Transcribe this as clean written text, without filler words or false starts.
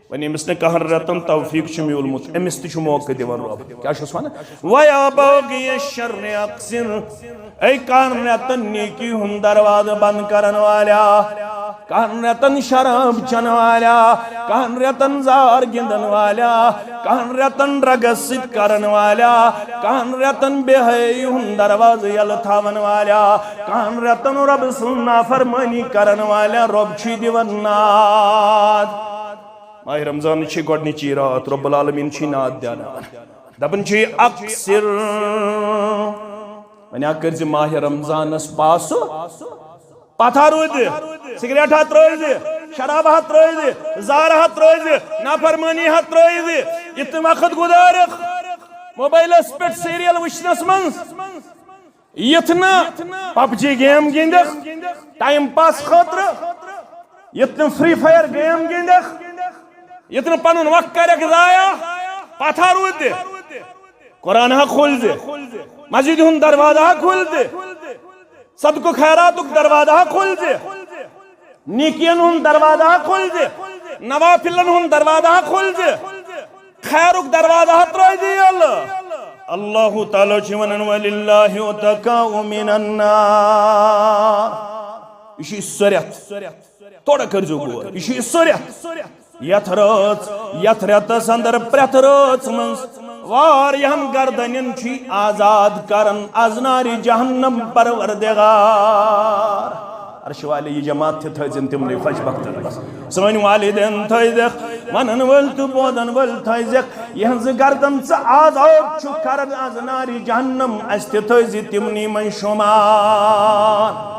ونی امس نے کہن رتن توفیق چھ میولمت امس تہ چھ موقع دیوان رب کیا چھس ونان ویا باغی الشر اقصر اے کہن رتن نیکی ہن دروازہ بند کرن والا کہن رتن شراب چن والا کہن رتن زار گندن والا کہن رتن رگس ست کرن والا کہن رتن بے حیائی ہن دروازہ یل تھاون والا کہن رتن رب سن نافرمانی کرن والا رب چھ دیوان ناد ماہ رمضان چھ گۄڈنِچی رات رب العالمین چھ ناد دیاناوان دپن چھ اکثر ونیا کرز ماہ رمضانس پاسو پتھا روز سگریٹ ہاتھ روز شراب ہاتھ روز زار ہاتھ روز نافرمانی ہاتھ روز اتنا وقت گزارک موبائلس پہ سیریل وچنس من اتنا پب جی گیم گندک ٹائم پاس خاطر اتنا فری فائر گیم گندک اتنا پنن وقت کرک ضائع پتھا روز قرآن کھول دے مسجد ہن دروازہ کھول دے صدق و خیرات دروازہ کھول دے نیکین ہن دروازہ کھول دے نوافلن ہن دروازہ کھول دے خیرک دروازہ ترائی دے اللہ تعالی چھ ونان وللہ اتقاء من النار یہ سریت تھوڑا کرزو گو یہ سریت یت ریتس اندر پریت رات من واریہن گردنین چھ آزاد کرن از نار جہنم پروردگار عرش والے یہ جماعت تھے تھائزن تمنے خوش بختر بس سوین والدین تھائزک ونن ول تو بودن ول تھائزک یہنز گردن سے آزاد چھو کرن از نار جہنم اس تھے تھائزی تمنی من شمار